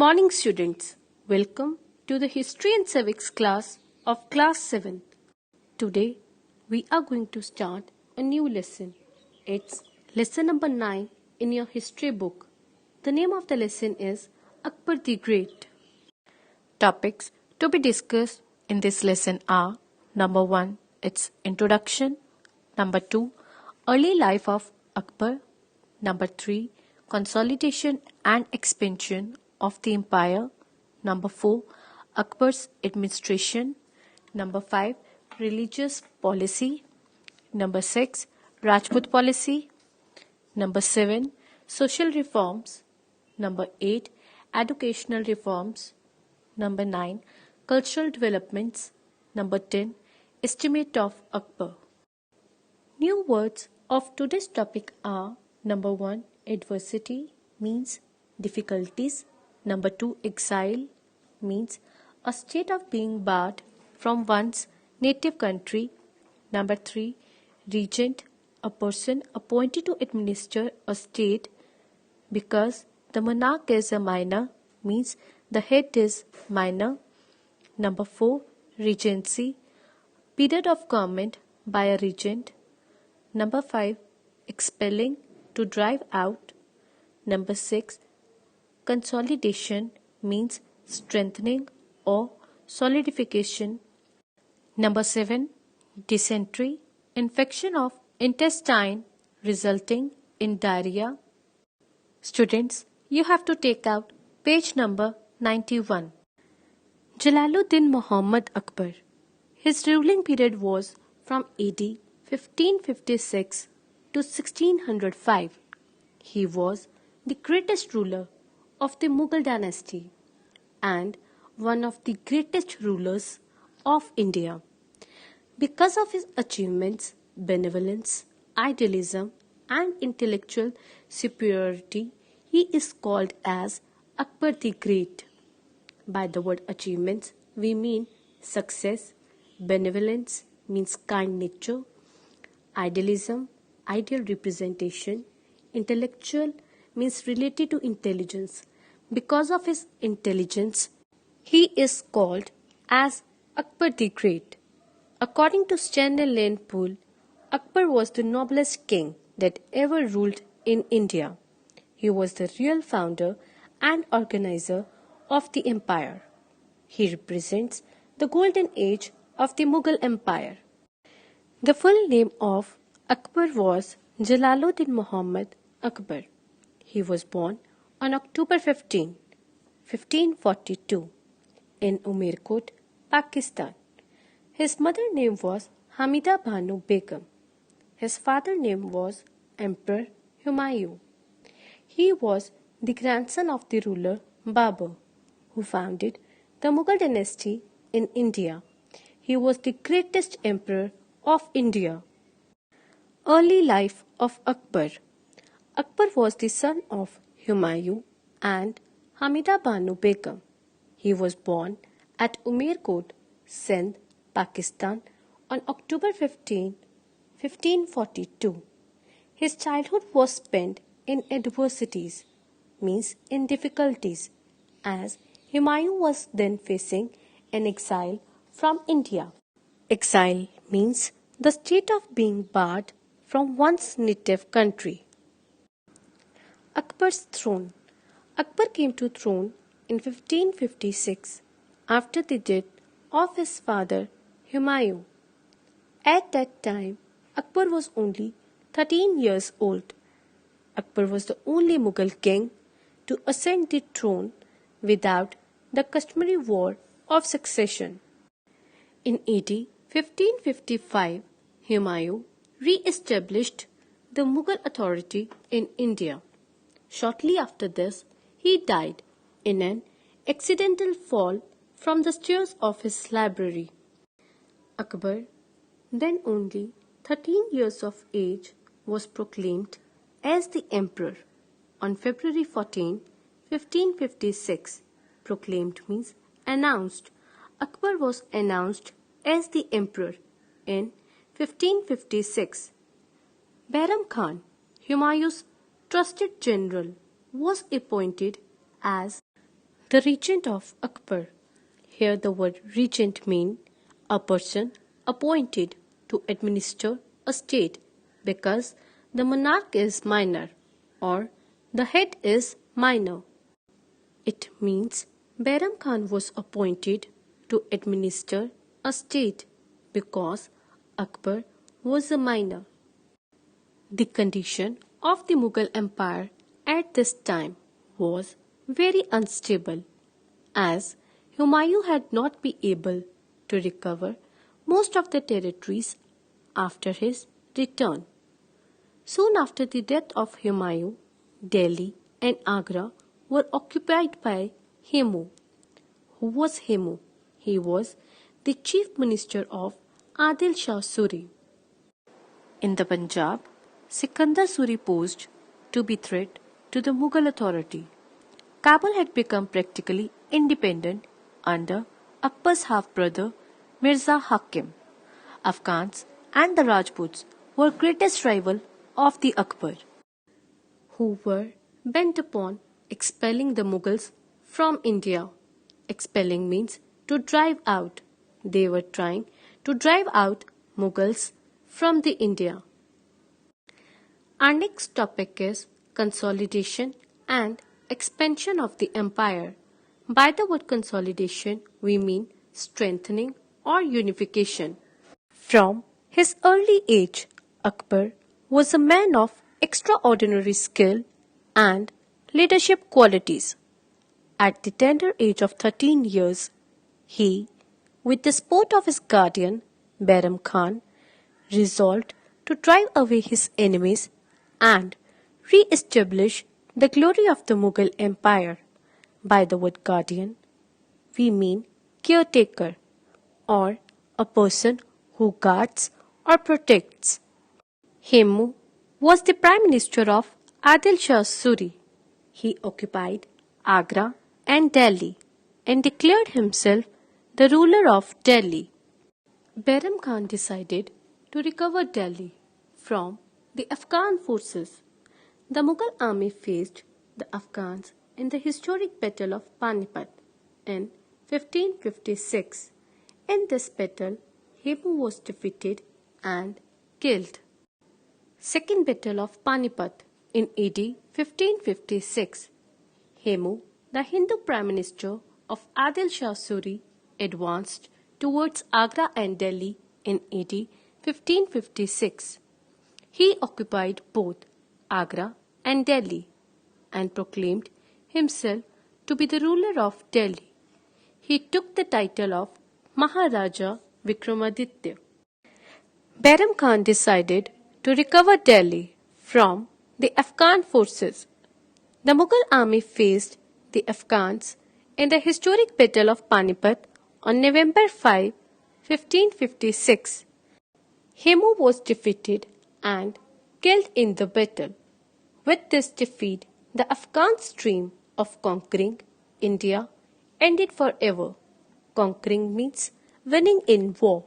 morning, students. Welcome to the History and Civics class of Class 7. Today, we are going to start a new lesson. It's lesson number 9 in your history book. The name of the lesson is Akbar the Great. Topics to be discussed in this lesson are: number 1, its introduction; number 2, early life of Akbar; number 3, consolidation and expansion of the empire; number 4, Akbar's administration; number 5, religious policy; number 6, Rajput policy; number 7, social reforms; number 8, educational reforms; number 9, cultural developments; number 10, estimate of Akbar. New words of today's topic are: number 1, adversity, means difficulties; number 2, exile, means a state of being barred from one's native country; number 3, regent, a person appointed to administer a state because the monarch is a minor, means the head is minor; number 4, regency, period of government by a regent; number 5, expelling, to drive out; number 6, consolidation, means strengthening or solidification; number 7, dysentery, infection of intestine resulting in diarrhea. Students, you have to take out page number 91. Jalaluddin Muhammad Akbar. His ruling period was from AD 1556 to 1605. He was the greatest ruler of the Mughal dynasty and one of the greatest rulers of India. Because of his achievements, benevolence, idealism, and intellectual superiority, he is called as Akbar the Great. By the word achievements, we mean success; benevolence means kind nature; idealism, ideal representation; intellectual means related to intelligence. Because of his intelligence, he is called as Akbar the Great. According to Stanley Lane Poole, Akbar was the noblest king that ever ruled in India. He was the real founder and organizer of the empire. He represents the golden age of the Mughal Empire. The full name of Akbar was Jalaluddin Muhammad Akbar. He was born on October 15, 1542 in Umerkot, Pakistan. His mother name was Hamida Banu Begum. His father name was Emperor Humayun. He was the grandson of the ruler Babur, who founded the Mughal dynasty in India. He was the greatest emperor of India. Early life of Akbar. Akbar was the son of Humayun and Hamida Banu Begum. He was born at Umerkot, Sindh, Pakistan on October 15, 1542. His childhood was spent in adversities, means in difficulties, as Humayun was then facing an exile from India. Exile means the state of being barred from one's native country. Akbar's throne. Akbar came to throne in 1556 after the death of his father Humayun. At that time, Akbar was only 13 years old. Akbar was the only Mughal king to ascend the throne without the customary war of succession. In AD 1555, Humayun re-established the Mughal authority in India. Shortly after this, he died in an accidental fall from the stairs of his library. Akbar, then only 13 years of age, was proclaimed as the emperor on February 14, 1556. Proclaimed means announced. Akbar was announced as the emperor in 1556. Bahram Khan, Humayun's trusted general, was appointed as The regent of Akbar. Here the word regent means a person appointed to administer a state because the monarch is minor or the head is minor. It means Bairam Khan was appointed to administer a state because Akbar was a minor. The condition of the Mughal Empire at this time was very unstable as Humayun had not been able to recover most of the territories after his return. Soon after the death of Humayun, Delhi and Agra were occupied by Hemu. Who was Hemu? He was the chief minister of Adil Shah Suri. In the Punjab, Sikandar Suri posed to be threat to the Mughal authority. Kabul had become practically independent under Akbar's half-brother Mirza Hakim. Afghans and the Rajputs were greatest rival of the Akbar, who were bent upon expelling the Mughals from India. Expelling means to drive out. They were trying to drive out Mughals from the India. Our next topic is consolidation and expansion of the empire. By the word consolidation, we mean strengthening or unification. From his early age, Akbar was a man of extraordinary skill and leadership qualities. At the tender age of 13 years, he, with the support of his guardian, Bairam Khan, resolved to drive away his enemies and re-establish the glory of the Mughal Empire. By the word guardian, we mean caretaker or a person who guards or protects. Hemu was the prime minister of Adil Shah Suri. He occupied Agra and Delhi and declared himself the ruler of Delhi. Bairam Khan decided to recover Delhi from the Afghan forces. The Mughal army faced the Afghans in the historic Battle of Panipat in 1556. In this battle, Hemu was defeated and killed. Second Battle of Panipat in AD 1556. Hemu, the Hindu Prime Minister of Adil Shah Suri, advanced towards Agra and Delhi in AD 1556. He occupied both Agra and Delhi and proclaimed himself to be the ruler of Delhi. He took the title of Maharaja Vikramaditya. Bairam Khan decided to recover Delhi from the Afghan forces. The Mughal army faced the Afghans in the historic Battle of Panipat on November 5, 1556. Hemu was defeated and killed in the battle. With this defeat, the Afghans' dream of conquering India ended forever. Conquering means winning in war.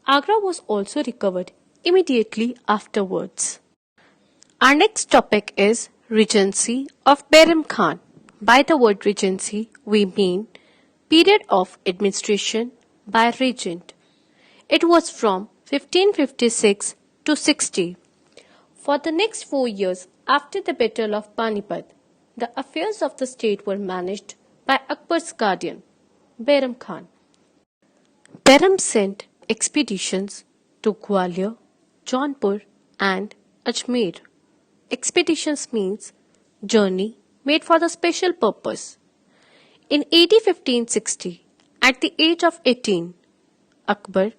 Agra was also recovered immediately afterwards. Our next topic is Regency of Bairam Khan. By the word Regency, we mean period of administration by regent. It was from 1556 to 60. For the next 4 years after the Battle of Panipat, the affairs of the state were managed by Akbar's guardian, Bairam Khan. Bairam sent expeditions to Gwalior, Jaunpur and Ajmer. Expeditions means journey made for the special purpose. In AD 1560, at the age of 18, Akbar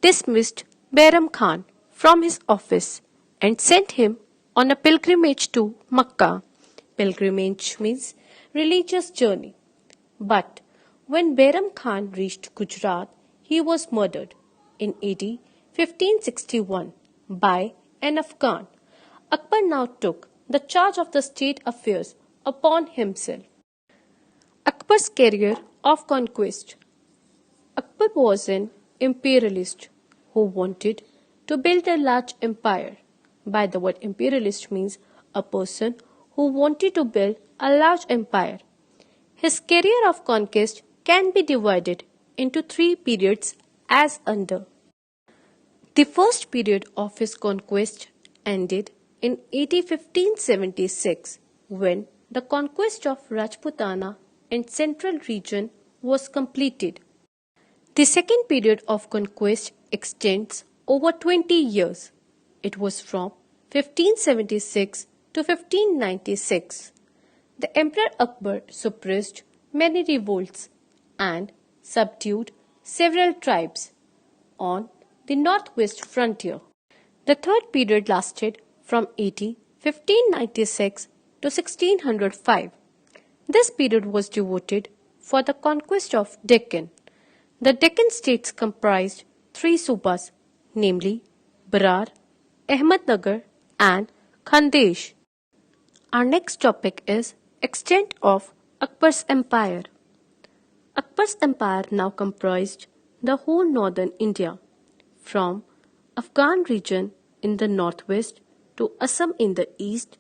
dismissed Bairam Khan from his office and sent him on a pilgrimage to Makkah. Pilgrimage means religious journey. But when Bairam Khan reached Gujarat, he was murdered in AD 1561 by an Afghan. Akbar now took the charge of the state affairs upon himself. Akbar's career of conquest. Akbar was an imperialist who wanted to build a large empire. By the word imperialist means a person who wanted to build a large empire. His career of conquest can be divided into three periods as under. The first period of his conquest ended in AD 1576 when the conquest of Rajputana and central region was completed. The second period of conquest extends over 20 years. It was from 1576 to 1596. The Emperor Akbar suppressed many revolts and subdued several tribes on the northwest frontier. The third period lasted from AD 1596 to 1605. This period was devoted for the conquest of Deccan. The Deccan states comprised three subas, namely Berar, Ahmednagar and Khandesh. Our next topic is extent of Akbar's empire. Akbar's empire now comprised the whole northern India, from Afghan region in the northwest to Assam in the east,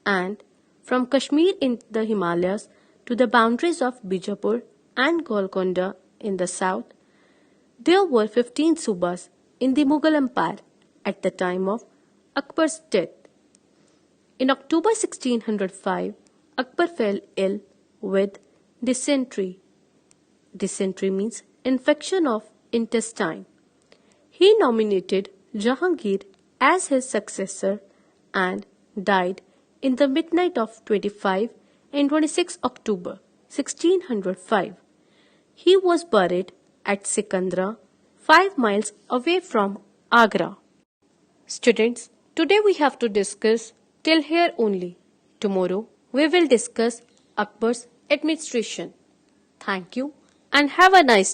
and from Kashmir in the Himalayas to the boundaries of Bijapur and Golconda in the south. There were 15 subas in the Mughal Empire at the time of Akbar's death. In October 1605, Akbar fell ill with dysentery. Dysentery means infection of intestine. He nominated Jahangir as his successor and died in the midnight of 25 and 26 October 1605. He was buried at Sikandra, 5 miles away from Agra. Students, today we have to discuss till here only. Tomorrow we will discuss Akbar's administration. Thank you and have a nice day.